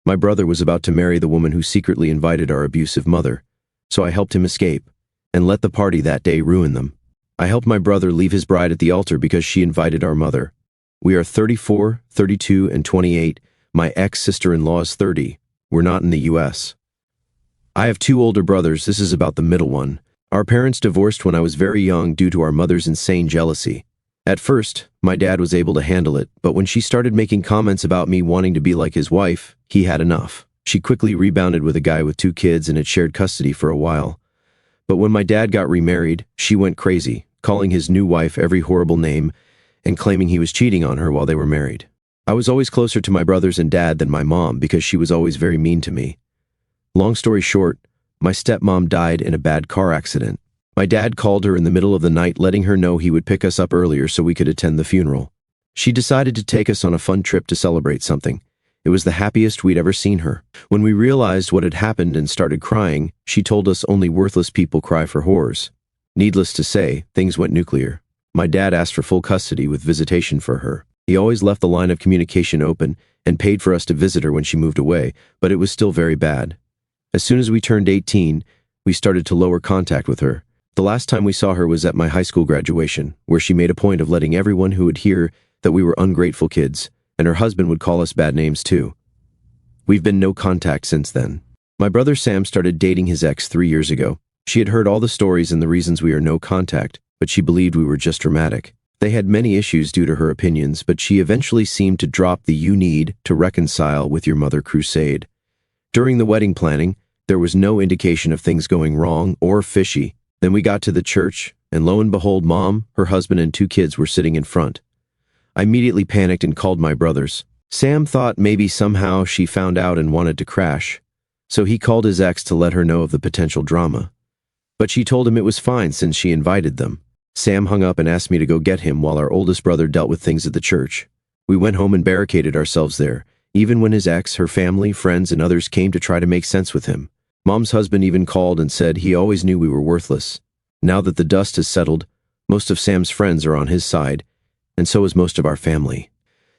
My brother was about to marry the woman who secretly invited our abusive mother, so I helped him escape, and let the party that day ruin them. I helped my brother leave his bride at the altar because she invited our mother. We are 34, 32, and 28. My ex-sister-in-law is 30. We're not in the US. I have 2 older brothers. This is about the middle one. Our parents divorced when I was very young due to our mother's insane jealousy. At first, my dad was able to handle it, but when she started making comments about me wanting to be like his wife, he had enough. She quickly rebounded with a guy with 2 kids and had shared custody for a while. But when my dad got remarried, she went crazy, calling his new wife every horrible name and claiming he was cheating on her while they were married. I was always closer to my brothers and dad than my mom because she was always very mean to me. Long story short, my stepmom died in a bad car accident. My dad called her in the middle of the night letting her know he would pick us up earlier so we could attend the funeral. She decided to take us on a fun trip to celebrate something. It was the happiest we'd ever seen her. When we realized what had happened and started crying, she told us only worthless people cry for whores. Needless to say, things went nuclear. My dad asked for full custody with visitation for her. He always left the line of communication open and paid for us to visit her when she moved away, but it was still very bad. As soon as we turned 18, we started to lower contact with her. The last time we saw her was at my high school graduation, where she made a point of letting everyone who would hear that we were ungrateful kids, and her husband would call us bad names too. We've been no contact since then. My brother Sam started dating his ex 3 years ago. She had heard all the stories and the reasons we are no contact, but she believed we were just dramatic. They had many issues due to her opinions, but she eventually seemed to drop the "you need to reconcile with your mother" crusade. During the wedding planning, there was no indication of things going wrong or fishy. Then we got to the church, and lo and behold, Mom, her husband, and 2 kids were sitting in front. I immediately panicked and called my brothers. Sam thought maybe somehow she found out and wanted to crash, so he called his ex to let her know of the potential drama. But she told him it was fine since she invited them. Sam hung up and asked me to go get him while our oldest brother dealt with things at the church. We went home and barricaded ourselves there, even when his ex, her family, friends, and others came to try to make sense with him. Mom's husband even called and said he always knew we were worthless. Now that the dust has settled, most of Sam's friends are on his side, and so is most of our family.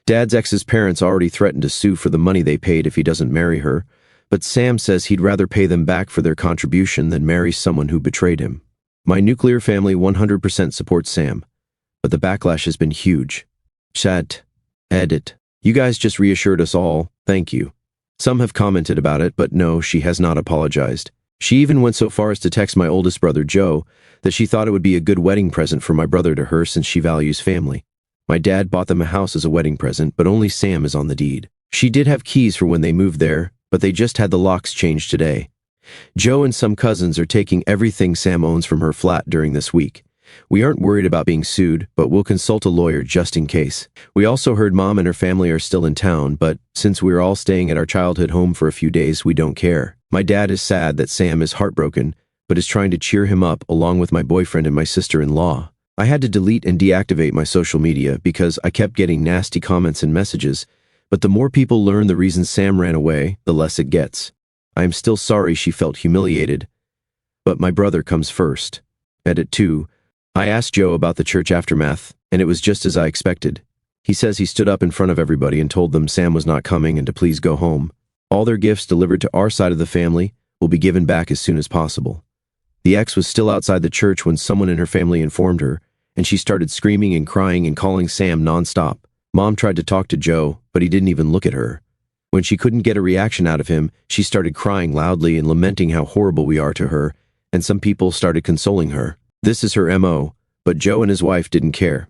Dad's ex's parents already threatened to sue for the money they paid if he doesn't marry her, but Sam says he'd rather pay them back for their contribution than marry someone who betrayed him. My nuclear family 100% supports Sam, but the backlash has been huge. Chat. Edit. You guys just reassured us all, thank you. Some have commented about it, but no, she has not apologized. She even went so far as to text my oldest brother Joe that she thought it would be a good wedding present for my brother to her since she values family. My dad bought them a house as a wedding present, but only Sam is on the deed. She did have keys for when they moved there, but they just had the locks changed today. Joe and some cousins are taking everything Sam owns from her flat during this week. We aren't worried about being sued, but we'll consult a lawyer just in case. We also heard Mom and her family are still in town, but since we're all staying at our childhood home for a few days, we don't care. My dad is sad that Sam is heartbroken, but is trying to cheer him up along with my boyfriend and my sister-in-law. I had to delete and deactivate my social media because I kept getting nasty comments and messages, but the more people learn the reason Sam ran away, the less it gets. I am still sorry she felt humiliated, but my brother comes first. Edit 2. I asked Joe about the church aftermath, and it was just as I expected. He says he stood up in front of everybody and told them Sam was not coming and to please go home. All their gifts delivered to our side of the family will be given back as soon as possible. The ex was still outside the church when someone in her family informed her, and she started screaming and crying and calling Sam nonstop. Mom tried to talk to Joe, but he didn't even look at her. When she couldn't get a reaction out of him, she started crying loudly and lamenting how horrible we are to her, and some people started consoling her. This is her MO, but Joe and his wife didn't care.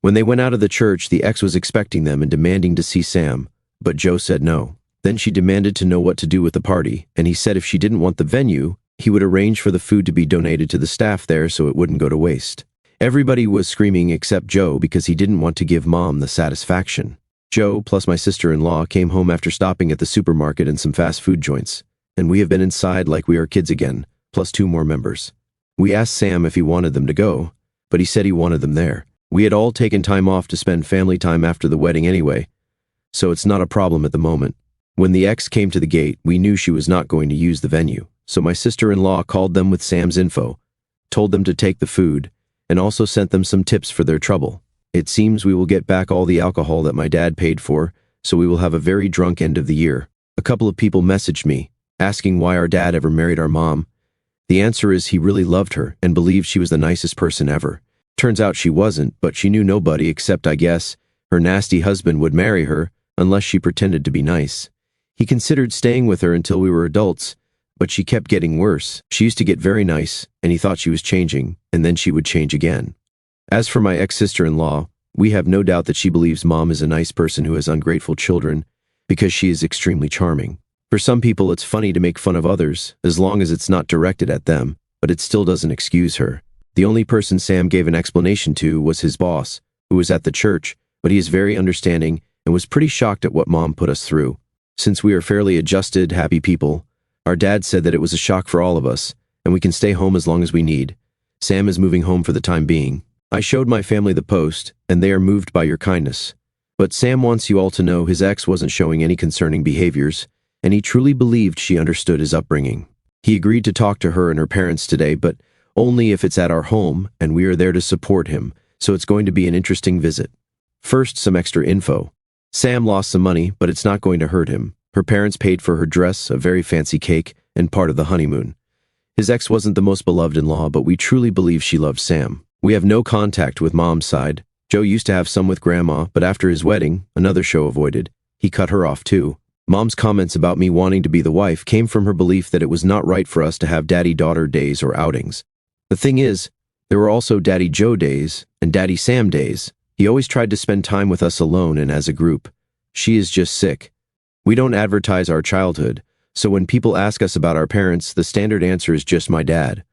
When they went out of the church, the ex was expecting them and demanding to see Sam, but Joe said no. Then she demanded to know what to do with the party, and he said if she didn't want the venue, he would arrange for the food to be donated to the staff there so it wouldn't go to waste. Everybody was screaming except Joe because he didn't want to give Mom the satisfaction. Joe, plus my sister-in-law, came home after stopping at the supermarket and some fast food joints, and we have been inside like we are kids again, plus 2 more members. We asked Sam if he wanted them to go, but he said he wanted them there. We had all taken time off to spend family time after the wedding anyway, so it's not a problem at the moment. When the ex came to the gate, we knew she was not going to use the venue, so my sister-in-law called them with Sam's info, told them to take the food, and also sent them some tips for their trouble. It seems we will get back all the alcohol that my dad paid for, so we will have a very drunk end of the year. A couple of people messaged me, asking why our dad ever married our mom. The answer is he really loved her and believed she was the nicest person ever. Turns out she wasn't, but she knew nobody except, I guess, her nasty husband would marry her unless she pretended to be nice. He considered staying with her until we were adults, but she kept getting worse. She used to get very nice, and he thought she was changing, and then she would change again. As for my ex-sister-in-law, we have no doubt that she believes mom is a nice person who has ungrateful children because she is extremely charming. For some people, it's funny to make fun of others, as long as it's not directed at them, but it still doesn't excuse her. The only person Sam gave an explanation to was his boss, who was at the church, but he is very understanding and was pretty shocked at what mom put us through. Since we are fairly adjusted, happy people, our dad said that it was a shock for all of us, and we can stay home as long as we need. Sam is moving home for the time being. I showed my family the post, and they are moved by your kindness. But Sam wants you all to know his ex wasn't showing any concerning behaviors, and he truly believed she understood his upbringing. He agreed to talk to her and her parents today, but only if it's at our home, and we are there to support him, so it's going to be an interesting visit. First, some extra info. Sam lost some money, but it's not going to hurt him. Her parents paid for her dress, a very fancy cake, and part of the honeymoon. His ex wasn't the most beloved-in-law, but we truly believe she loves Sam. We have no contact with mom's side. Joe used to have some with grandma, but after his wedding, another show avoided. He cut her off too. Mom's comments about me wanting to be the wife came from her belief that it was not right for us to have daddy-daughter days or outings. The thing is, there were also Daddy Joe days and Daddy Sam days. He always tried to spend time with us alone and as a group. She is just sick. We don't advertise our childhood, so when people ask us about our parents, the standard answer is just my dad.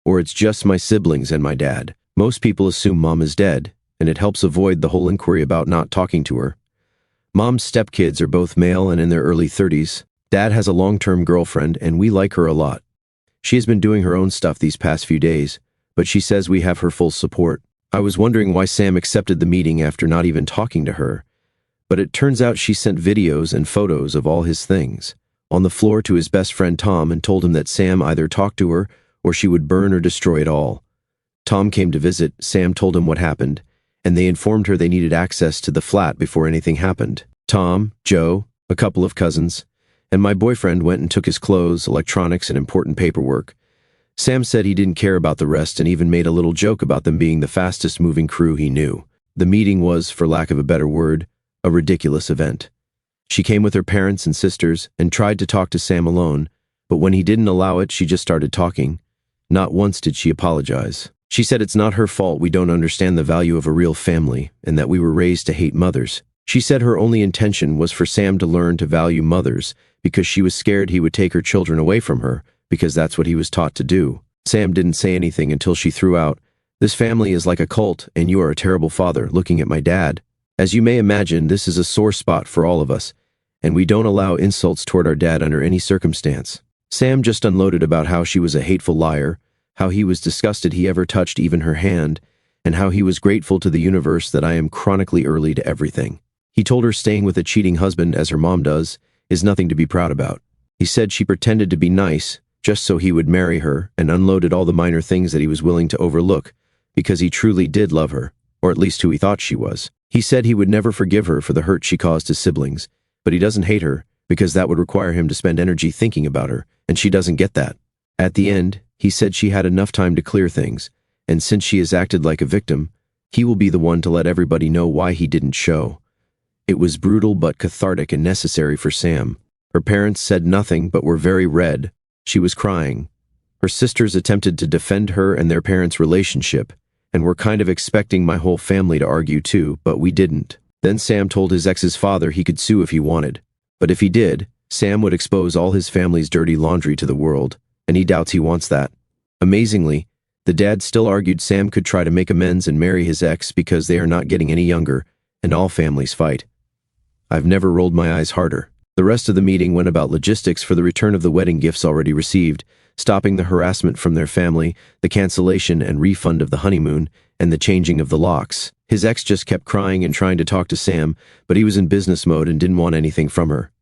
Or it's just my siblings and my dad. Most people assume mom is dead, and it helps avoid the whole inquiry about not talking to her. Mom's stepkids are both male and in their early 30s. Dad has a long-term girlfriend, and we like her a lot. She has been doing her own stuff these past few days, but she says we have her full support. I was wondering why Sam accepted the meeting after not even talking to her, but it turns out she sent videos and photos of all his things on the floor to his best friend Tom and told him that Sam either talked to her or she would burn or destroy it all. Tom came to visit, Sam told him what happened, and they informed her they needed access to the flat before anything happened. Tom, Joe, a couple of cousins, and my boyfriend went and took his clothes, electronics, and important paperwork. Sam said he didn't care about the rest and even made a little joke about them being the fastest moving crew he knew. The meeting was, for lack of a better word, a ridiculous event. She came with her parents and sisters and tried to talk to Sam alone, but when he didn't allow it, she just started talking. Not once did she apologize. She said it's not her fault we don't understand the value of a real family and that we were raised to hate mothers. She said her only intention was for Sam to learn to value mothers because she was scared he would take her children away from her because that's what he was taught to do. Sam didn't say anything until she threw out, "This family is like a cult and you are a terrible father," looking at my dad. As you may imagine, this is a sore spot for all of us, and we don't allow insults toward our dad under any circumstance. Sam just unloaded about how she was a hateful liar, how he was disgusted he ever touched even her hand, and how he was grateful to the universe that I am chronically early to everything. He told her staying with a cheating husband, as her mom does, is nothing to be proud about. He said she pretended to be nice, just so he would marry her, and unloaded all the minor things that he was willing to overlook, because he truly did love her, or at least who he thought she was. He said he would never forgive her for the hurt she caused his siblings, but he doesn't hate her, because that would require him to spend energy thinking about her, and she doesn't get that. At the end, he said she had enough time to clear things, and since she has acted like a victim, he will be the one to let everybody know why he didn't show. It was brutal but cathartic and necessary for Sam. Her parents said nothing but were very red. She was crying. Her sisters attempted to defend her and their parents' relationship, and were kind of expecting my whole family to argue too, but we didn't. Then Sam told his ex's father he could sue if he wanted, but if he did, Sam would expose all his family's dirty laundry to the world, and he doubts he wants that. Amazingly, the dad still argued Sam could try to make amends and marry his ex because they are not getting any younger, and all families fight. I've never rolled my eyes harder. The rest of the meeting went about logistics for the return of the wedding gifts already received, stopping the harassment from their family, the cancellation and refund of the honeymoon, and the changing of the locks. His ex just kept crying and trying to talk to Sam, but he was in business mode and didn't want anything from her.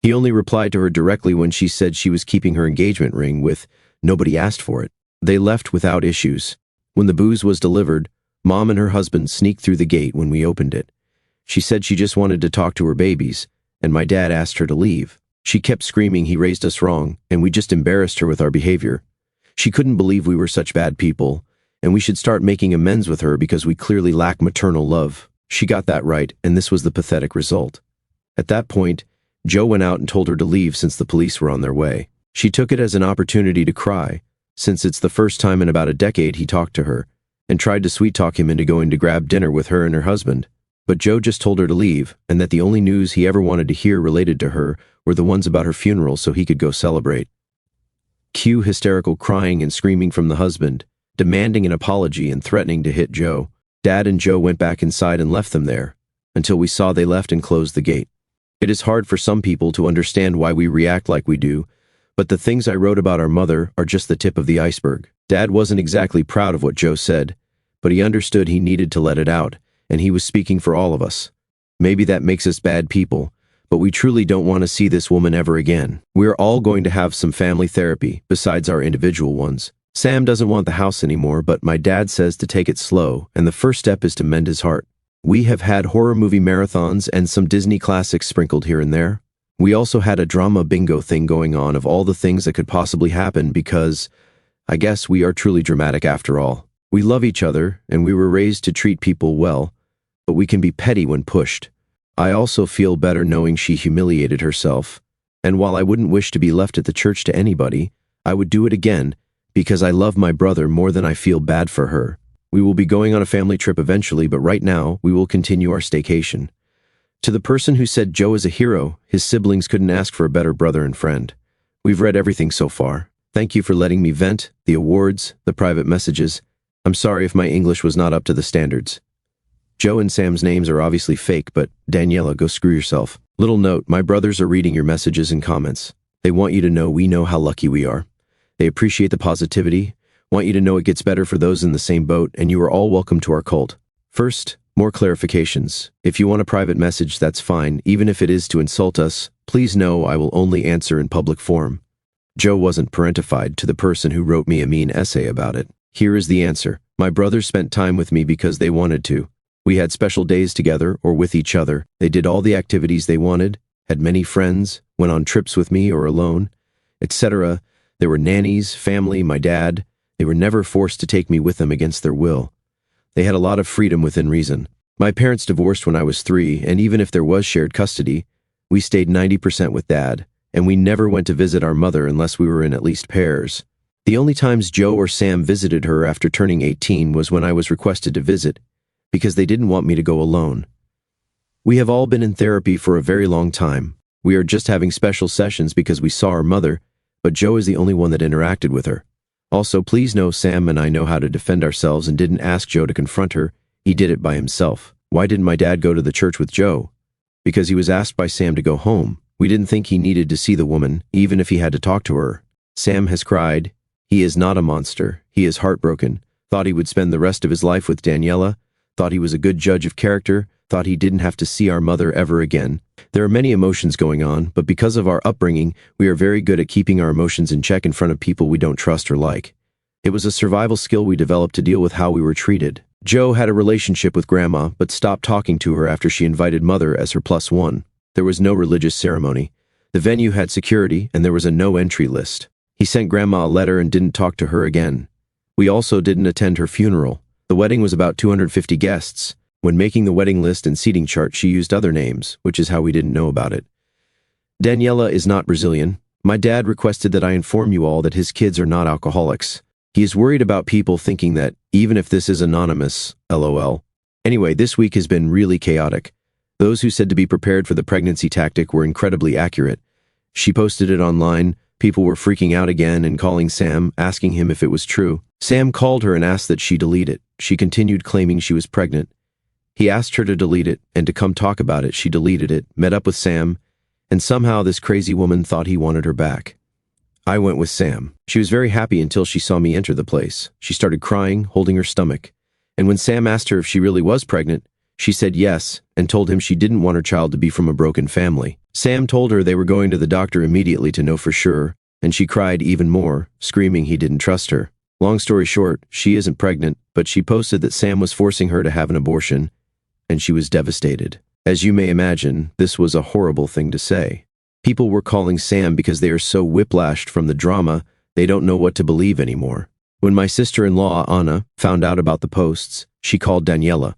He only replied to her directly when she said she was keeping her engagement ring with, "Nobody asked for it." They left without issues. When the booze was delivered, Mom and her husband sneaked through the gate when we opened it. She said she just wanted to talk to her babies, and my dad asked her to leave. She kept screaming he raised us wrong, and we just embarrassed her with our behavior. She couldn't believe we were such bad people, and we should start making amends with her because we clearly lack maternal love. She got that right, and this was the pathetic result. At that point, Joe went out and told her to leave since the police were on their way. She took it as an opportunity to cry, since it's the first time in about a decade he talked to her, and tried to sweet-talk him into going to grab dinner with her and her husband. But Joe just told her to leave, and that the only news he ever wanted to hear related to her were the ones about her funeral so he could go celebrate. Cue hysterical crying and screaming from the husband, demanding an apology and threatening to hit Joe. Dad and Joe went back inside and left them there, until we saw they left and closed the gate. It is hard for some people to understand why we react like we do, but the things I wrote about our mother are just the tip of the iceberg. Dad wasn't exactly proud of what Joe said, but he understood he needed to let it out, and he was speaking for all of us. Maybe that makes us bad people, but we truly don't want to see this woman ever again. We're all going to have some family therapy, besides our individual ones. Sam doesn't want the house anymore, but my dad says to take it slow, and the first step is to mend his heart. We have had horror movie marathons and some Disney classics sprinkled here and there. We also had a drama bingo thing going on of all the things that could possibly happen because, I guess we are truly dramatic after all. We love each other, and we were raised to treat people well, but we can be petty when pushed. I also feel better knowing she humiliated herself, and while I wouldn't wish to be left at the church to anybody, I would do it again because I love my brother more than I feel bad for her. We will be going on a family trip eventually, but right now, we will continue our staycation. To the person who said Joe is a hero, his siblings couldn't ask for a better brother and friend. We've read everything so far. Thank you for letting me vent, the awards, the private messages. I'm sorry if my English was not up to the standards. Joe and Sam's names are obviously fake, but Daniela, go screw yourself. Little note, my brothers are reading your messages and comments. They want you to know we know how lucky we are. They appreciate the positivity, want you to know it gets better for those in the same boat, and you are all welcome to our cult. First, more clarifications. If you want a private message, that's fine, even if it is to insult us. Please know I will only answer in public form. Joe wasn't parentified to the person who wrote me a mean essay about it. Here is the answer. My brothers spent time with me because they wanted to. We had special days together or with each other. They did all the activities they wanted, had many friends, went on trips with me or alone, etc. There were nannies, family, my dad. They were never forced to take me with them against their will. They had a lot of freedom within reason. My parents divorced when I was 3, and even if there was shared custody, we stayed 90% with Dad, and we never went to visit our mother unless we were in at least pairs. The only times Joe or Sam visited her after turning 18 was when I was requested to visit, because they didn't want me to go alone. We have all been in therapy for a very long time. We are just having special sessions because we saw our mother, but Joe is the only one that interacted with her. Also, please know Sam and I know how to defend ourselves and didn't ask Joe to confront her. He did it by himself. Why didn't my dad go to the church with Joe? Because he was asked by Sam to go home. We didn't think he needed to see the woman, even if he had to talk to her. Sam has cried. He is not a monster. He is heartbroken. Thought he would spend the rest of his life with Daniela. Thought he was a good judge of character. Thought he didn't have to see our mother ever again. There are many emotions going on, but because of our upbringing, we are very good at keeping our emotions in check in front of people we don't trust or like. It was a survival skill we developed to deal with how we were treated. Joe had a relationship with Grandma, but stopped talking to her after she invited Mother as her +1. There was no religious ceremony. The venue had security, and there was a no-entry list. He sent Grandma a letter and didn't talk to her again. We also didn't attend her funeral. The wedding was about 250 guests. When making the wedding list and seating chart, she used other names, which is how we didn't know about it. Daniela is not Brazilian. My dad requested that I inform you all that his kids are not alcoholics. He is worried about people thinking that, even if this is anonymous, LOL. Anyway, this week has been really chaotic. Those who said to be prepared for the pregnancy tactic were incredibly accurate. She posted it online. People were freaking out again and calling Sam, asking him if it was true. Sam called her and asked that she delete it. She continued claiming she was pregnant. He asked her to delete it, and to come talk about it, she deleted it, met up with Sam, and somehow this crazy woman thought he wanted her back. I went with Sam. She was very happy until she saw me enter the place. She started crying, holding her stomach. And when Sam asked her if she really was pregnant, she said yes, and told him she didn't want her child to be from a broken family. Sam told her they were going to the doctor immediately to know for sure, and she cried even more, screaming he didn't trust her. Long story short, she isn't pregnant, but she posted that Sam was forcing her to have an abortion, and she was devastated. As you may imagine, this was a horrible thing to say. People were calling Sam because they are so whiplashed from the drama, they don't know what to believe anymore. When my sister-in-law, Anna, found out about the posts, she called Daniela.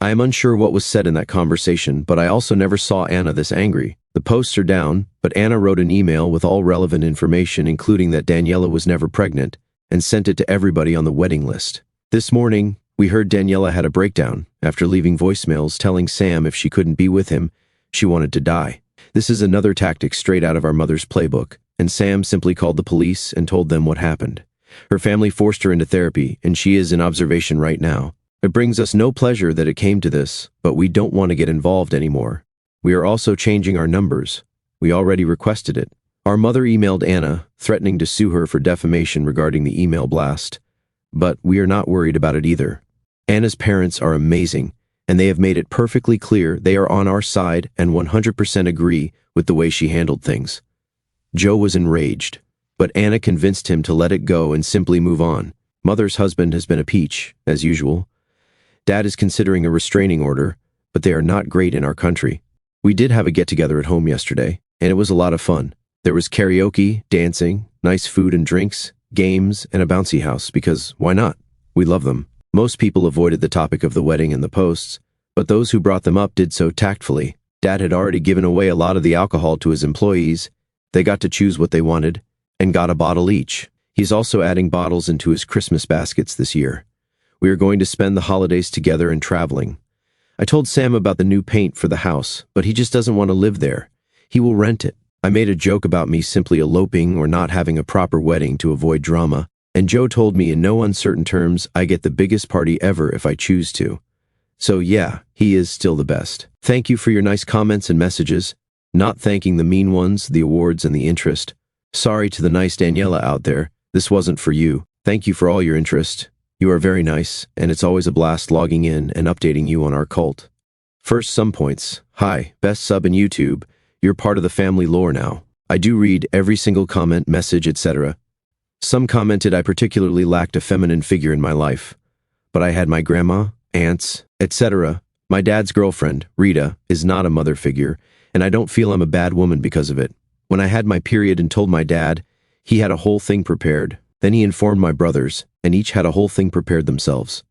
I am unsure what was said in that conversation, but I also never saw Anna this angry. The posts are down, but Anna wrote an email with all relevant information, including that Daniela was never pregnant, and sent it to everybody on the wedding list. This morning, we heard Daniela had a breakdown after leaving voicemails telling Sam if she couldn't be with him, she wanted to die. This is another tactic straight out of our mother's playbook, and Sam simply called the police and told them what happened. Her family forced her into therapy, and she is in observation right now. It brings us no pleasure that it came to this, but we don't want to get involved anymore. We are also changing our numbers. We already requested it. Our mother emailed Anna, threatening to sue her for defamation regarding the email blast. But we are not worried about it either. Anna's parents are amazing, and they have made it perfectly clear they are on our side and 100% agree with the way she handled things. Joe was enraged, but Anna convinced him to let it go and simply move on. Mother's husband has been a peach, as usual. Dad is considering a restraining order, but they are not great in our country. We did have a get-together at home yesterday, and it was a lot of fun. There was karaoke, dancing, nice food and drinks, games, and a bouncy house, because why not? We love them. Most people avoided the topic of the wedding and the posts, but those who brought them up did so tactfully. Dad had already given away a lot of the alcohol to his employees. They got to choose what they wanted, and got a bottle each. He's also adding bottles into his Christmas baskets this year. We are going to spend the holidays together and traveling. I told Sam about the new paint for the house, but he just doesn't want to live there. He will rent it. I made a joke about me simply eloping or not having a proper wedding to avoid drama, and Joe told me in no uncertain terms I get the biggest party ever if I choose to. So yeah, he is still the best. Thank you for your nice comments and messages. Not thanking the mean ones, the awards, and the interest. Sorry to the nice Daniela out there. This wasn't for you. Thank you for all your interest. You are very nice, and it's always a blast logging in and updating you on our cult. First, some points. Hi, best sub in YouTube. You're part of the family lore now. I do read every single comment, message, etc. Some commented I particularly lacked a feminine figure in my life. But I had my grandma, aunts, etc. My dad's girlfriend, Rita, is not a mother figure, and I don't feel I'm a bad woman because of it. When I had my period and told my dad, he had a whole thing prepared. Then he informed my brothers, and each had a whole thing prepared themselves.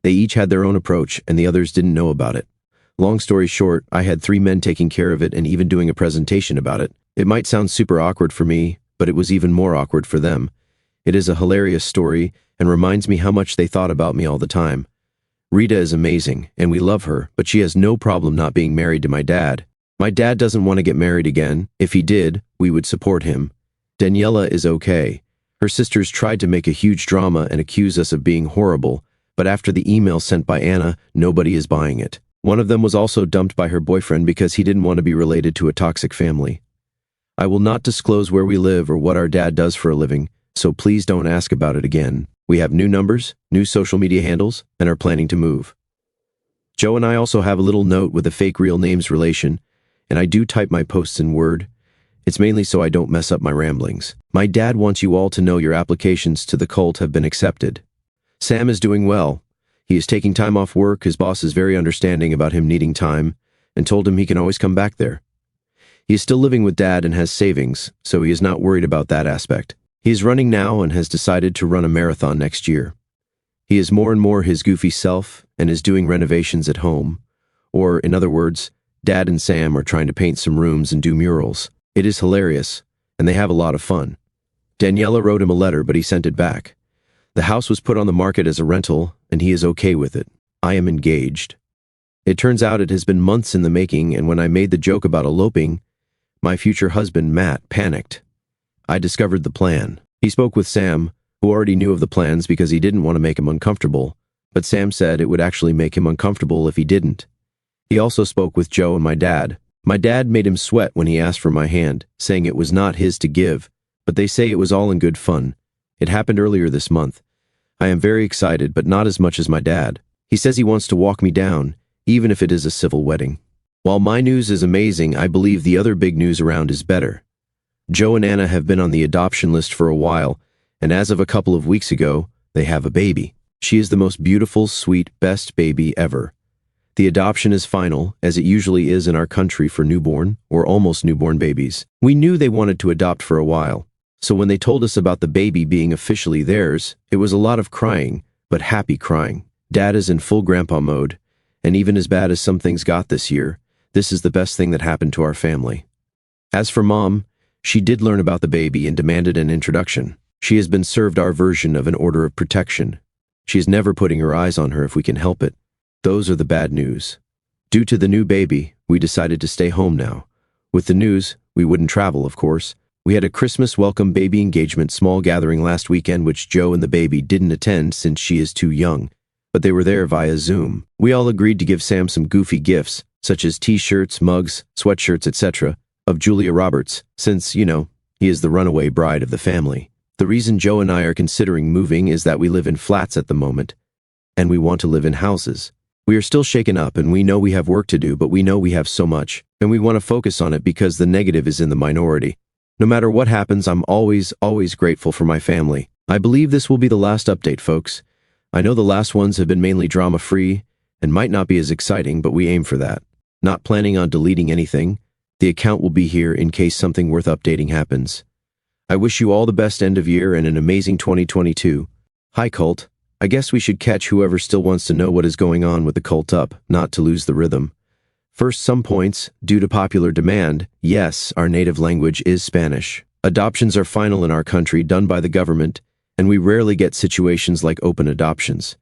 They each had their own approach, and the others didn't know about it. Long story short, I had 3 men taking care of it and even doing a presentation about it. It might sound super awkward for me, but it was even more awkward for them. It is a hilarious story and reminds me how much they thought about me all the time. Rita is amazing, and we love her, but she has no problem not being married to my dad. My dad doesn't want to get married again. If he did, we would support him. Daniela is okay. Her sisters tried to make a huge drama and accuse us of being horrible, but after the email sent by Anna, nobody is buying it. One of them was also dumped by her boyfriend because he didn't want to be related to a toxic family. I will not disclose where we live or what our dad does for a living, so please don't ask about it again. We have new numbers, new social media handles, and are planning to move. Joe and I also have a little note with a fake real names relation, and I do type my posts in Word. It's mainly so I don't mess up my ramblings. My dad wants you all to know your applications to the cult have been accepted. Sam is doing well. He is taking time off work. His boss is very understanding about him needing time and told him he can always come back there. He is still living with Dad and has savings, so he is not worried about that aspect. He is running now and has decided to run a marathon next year. He is more and more his goofy self and is doing renovations at home. Or, in other words, Dad and Sam are trying to paint some rooms and do murals. It is hilarious, and they have a lot of fun. Daniela wrote him a letter, but he sent it back. The house was put on the market as a rental, and he is okay with it. I am engaged. It turns out it has been months in the making, and when I made the joke about eloping, my future husband, Matt, panicked. I discovered the plan. He spoke with Sam, who already knew of the plans because he didn't want to make him uncomfortable, but Sam said it would actually make him uncomfortable if he didn't. He also spoke with Joe and my dad. My dad made him sweat when he asked for my hand, saying it was not his to give, but they say it was all in good fun. It happened earlier this month. I am very excited, but not as much as my dad. He says he wants to walk me down, even if it is a civil wedding. While my news is amazing, I believe the other big news around is better. Joe and Anna have been on the adoption list for a while, and as of a couple of weeks ago, they have a baby. She is the most beautiful, sweet, best baby ever. The adoption is final, as it usually is in our country for newborn, or almost newborn babies. We knew they wanted to adopt for a while, so when they told us about the baby being officially theirs, it was a lot of crying, but happy crying. Dad is in full grandpa mode, and even as bad as some things got this year, this is the best thing that happened to our family. As for Mom, she did learn about the baby and demanded an introduction. She has been served our version of an order of protection. She is never putting her eyes on her if we can help it. Those are the bad news. Due to the new baby, we decided to stay home now. With the news, we wouldn't travel, of course. We had a Christmas welcome baby engagement small gathering last weekend which Joe and the baby didn't attend since she is too young, but they were there via Zoom. We all agreed to give Sam some goofy gifts, such as t-shirts, mugs, sweatshirts, etc., of Julia Roberts, since, he is the runaway bride of the family. The reason Joe and I are considering moving is that we live in flats at the moment, and we want to live in houses. We are still shaken up and we know we have work to do, but we know we have so much, and we want to focus on it because the negative is in the minority. No matter what happens, I'm always grateful for my family. I believe this will be the last update, folks. I know the last ones have been mainly drama-free and might not be as exciting, but we aim for that. Not planning on deleting anything. The account will be here in case something worth updating happens. I wish you all the best end of year and an amazing 2022. Hi, cult. I guess we should catch whoever still wants to know what is going on with the cult up, not to lose the rhythm. First, some points. Due to popular demand, yes, our native language is Spanish. Adoptions are final in our country, done by the government, and we rarely get situations like open adoptions.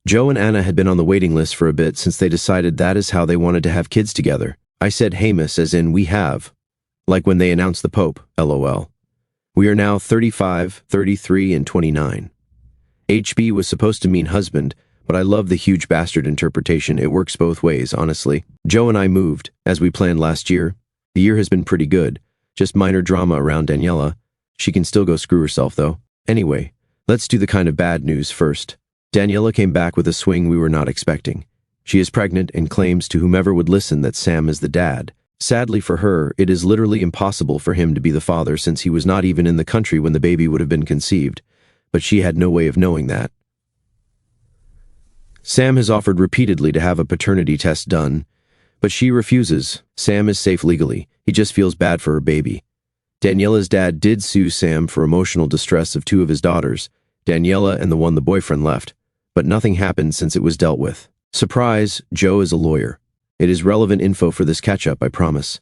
Joe and Anna had been on the waiting list for a bit since they decided that is how they wanted to have kids together. I said Hamus as in we have. Like when they announced the Pope, LOL. We are now 35, 33, and 29. HB was supposed to mean husband, but I love the huge bastard interpretation. It works both ways, honestly. Joe and I moved, as we planned last year. The year has been pretty good. Just minor drama around Daniela. She can still go screw herself, though. Anyway, let's do the kind of bad news first. Daniela came back with a swing we were not expecting. She is pregnant and claims to whomever would listen that Sam is the dad. Sadly for her, it is literally impossible for him to be the father since he was not even in the country when the baby would have been conceived. But she had no way of knowing that. Sam has offered repeatedly to have a paternity test done, but she refuses. Sam is safe legally. He just feels bad for her baby. Daniela's dad did sue Sam for emotional distress of two of his daughters, Daniela and the one the boyfriend left, but nothing happened since it was dealt with. Surprise, Joe is a lawyer. It is relevant info for this catch-up, I promise.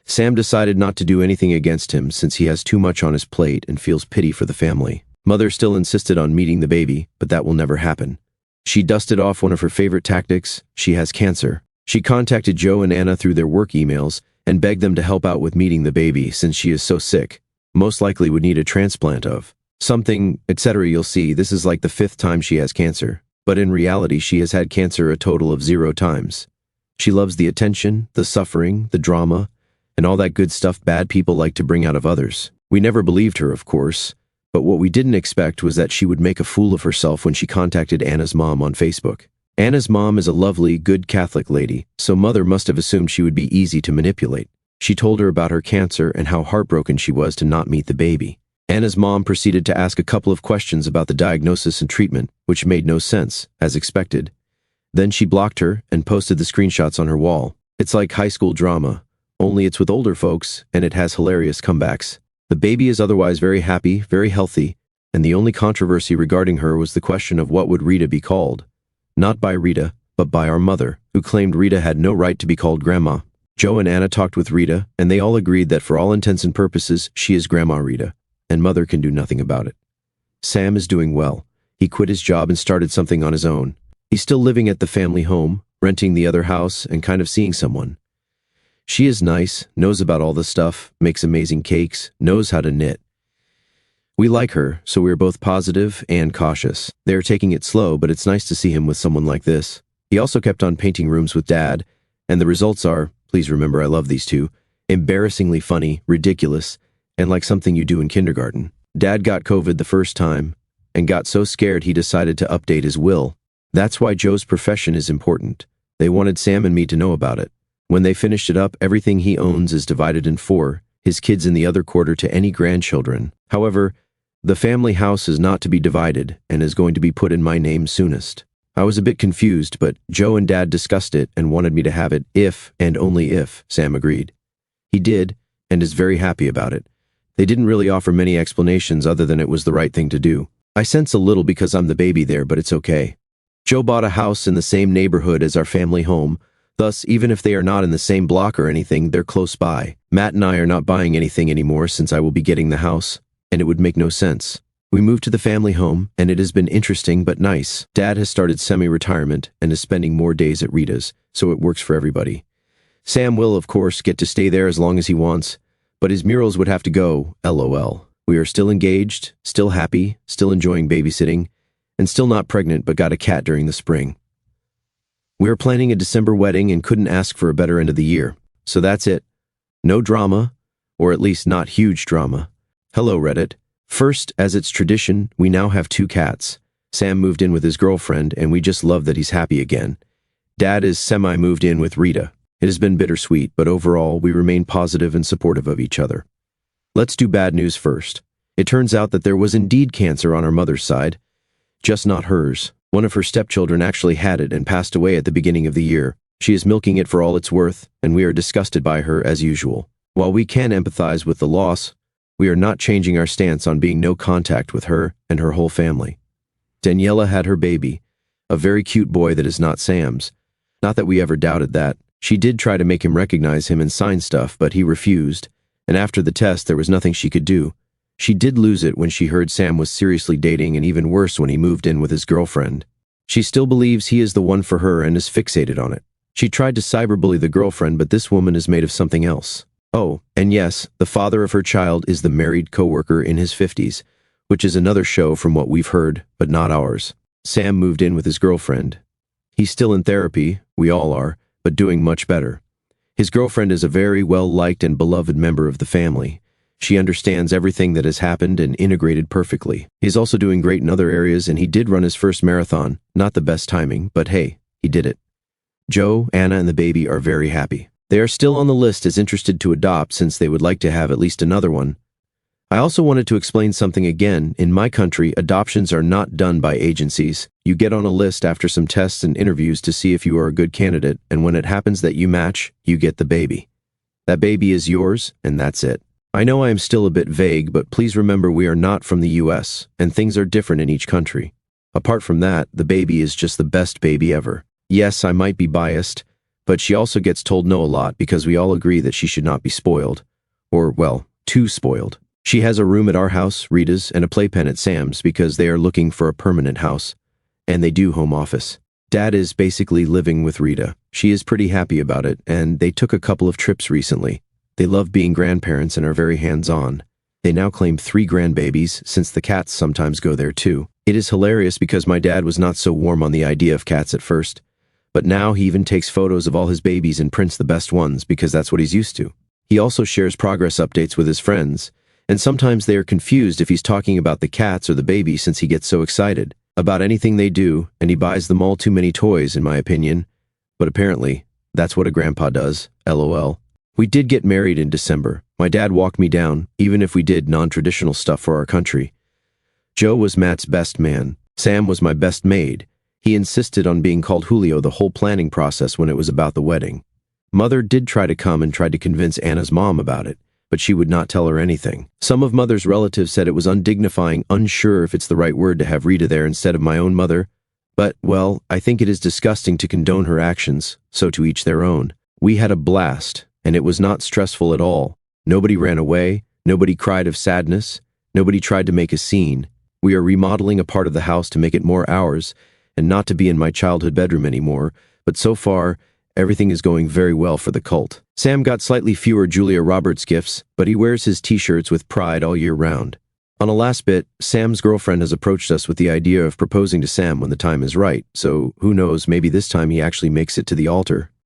Sam decided not to do anything against him since he has too much on his plate and feels pity for the family. Mother still insisted on meeting the baby, but that will never happen. She dusted off one of her favorite tactics. She has cancer. She contacted Joe and Anna through their work emails and begged them to help out with meeting the baby since she is so sick. Most likely would need a transplant of something, etc. You'll see, this is like the 5th time she has cancer. But in reality, she has had cancer a total of 0 times. She loves the attention, the suffering, the drama, and all that good stuff bad people like to bring out of others. We never believed her, of course. But what we didn't expect was that she would make a fool of herself when she contacted Anna's mom on Facebook. Anna's mom is a lovely, good Catholic lady, so Mother must have assumed she would be easy to manipulate. She told her about her cancer and how heartbroken she was to not meet the baby. Anna's mom proceeded to ask a couple of questions about the diagnosis and treatment, which made no sense, as expected. Then she blocked her and posted the screenshots on her wall. It's like high school drama, only it's with older folks, and it has hilarious comebacks. The baby is otherwise very happy, very healthy, and the only controversy regarding her was the question of what would Rita be called. Not by Rita, but by our mother, who claimed Rita had no right to be called Grandma. Joe and Anna talked with Rita, and they all agreed that for all intents and purposes, she is Grandma Rita, and Mother can do nothing about it. Sam is doing well. He quit his job and started something on his own. He's still living at the family home, renting the other house, and kind of seeing someone. She is nice, knows about all the stuff, makes amazing cakes, knows how to knit. We like her, so we are both positive and cautious. They are taking it slow, but it's nice to see him with someone like this. He also kept on painting rooms with Dad, and the results are, please remember I love these two, embarrassingly funny, ridiculous, and like something you do in kindergarten. Dad got COVID the first time, and got so scared he decided to update his will. That's why Joe's profession is important. They wanted Sam and me to know about it. When they finished it up, everything he owns is divided in 4, his kids in the other quarter to any grandchildren. However, the family house is not to be divided and is going to be put in my name soonest. I was a bit confused, but Joe and Dad discussed it and wanted me to have it if and only if Sam agreed. He did, and is very happy about it. They didn't really offer many explanations other than it was the right thing to do. I sense a little because I'm the baby there, but it's okay. Joe bought a house in the same neighborhood as our family home, thus even if they are not in the same block or anything, they're close by. Matt and I are not buying anything anymore since I will be getting the house, and it would make no sense. We moved to the family home, and it has been interesting but nice. Dad has started semi-retirement and is spending more days at Rita's, so it works for everybody. Sam will, of course, get to stay there as long as he wants, but his murals would have to go, LOL. We are still engaged, still happy, still enjoying babysitting, and still not pregnant but got a cat during the spring. We are planning a December wedding and couldn't ask for a better end of the year. So that's it. No drama, or at least not huge drama. Hello, Reddit. First, as it's tradition, we now have 2 cats. Sam moved in with his girlfriend, and we just love that he's happy again. Dad is semi-moved in with Rita. It has been bittersweet, but overall, we remain positive and supportive of each other. Let's do bad news first. It turns out that there was indeed cancer on our mother's side, just not hers. One of her stepchildren actually had it and passed away at the beginning of the year. She is milking it for all it's worth, and we are disgusted by her as usual. While we can empathize with the loss, we are not changing our stance on being no contact with her and her whole family. Daniela had her baby, a very cute boy that is not Sam's. Not that we ever doubted that. She did try to make him recognize him and sign stuff, but he refused, and after the test there was nothing she could do. She did lose it when she heard Sam was seriously dating, and even worse when he moved in with his girlfriend. She still believes he is the one for her and is fixated on it. She tried to cyberbully the girlfriend, but this woman is made of something else. Oh, and yes, the father of her child is the married coworker in his 50s, which is another show from what we've heard, but not ours. Sam moved in with his girlfriend. He's still in therapy, we all are, but doing much better. His girlfriend is a very well-liked and beloved member of the family. She understands everything that has happened and integrated perfectly. He's also doing great in other areas, and he did run his first marathon. Not the best timing, but hey, he did it. Joe, Anna, and the baby are very happy. They are still on the list as interested to adopt since they would like to have at least another one. I also wanted to explain something again. In my country, adoptions are not done by agencies. You get on a list after some tests and interviews to see if you are a good candidate, and when it happens that you match, you get the baby. That baby is yours, and that's it. I know I am still a bit vague, but please remember we are not from the US, and things are different in each country. Apart from that, the baby is just the best baby ever. Yes, I might be biased, but she also gets told no a lot because we all agree that she should not be spoiled. Or, well, too spoiled. She has a room at our house, Rita's, and a playpen at Sam's because they are looking for a permanent house. And they do home office. Dad is basically living with Rita. She is pretty happy about it, and they took a couple of trips recently. They love being grandparents and are very hands-on. They now claim 3 grandbabies, since the cats sometimes go there too. It is hilarious because my dad was not so warm on the idea of cats at first. But now he even takes photos of all his babies and prints the best ones because that's what he's used to. He also shares progress updates with his friends, and sometimes they are confused if he's talking about the cats or the baby since he gets so excited about anything they do, and he buys them all too many toys, in my opinion. But apparently, that's what a grandpa does, LOL. We did get married in December. My dad walked me down, even if we did non-traditional stuff for our country. Joe was Matt's best man. Sam was my best maid. He insisted on being called Julio the whole planning process when it was about the wedding. Mother did try to come and tried to convince Anna's mom about it, but she would not tell her anything. Some of Mother's relatives said it was undignifying, unsure if it's the right word to have Rita there instead of my own mother. But, well, I think it is disgusting to condone her actions, so to each their own. We had a blast, and it was not stressful at all. Nobody ran away, nobody cried of sadness, nobody tried to make a scene. We are remodeling a part of the house to make it more ours, and not to be in my childhood bedroom anymore, but so far, everything is going very well for the cult. Sam got slightly fewer Julia Roberts gifts, but he wears his t-shirts with pride all year round. On a last bit, Sam's girlfriend has approached us with the idea of proposing to Sam when the time is right, so who knows, maybe this time he actually makes it to the altar.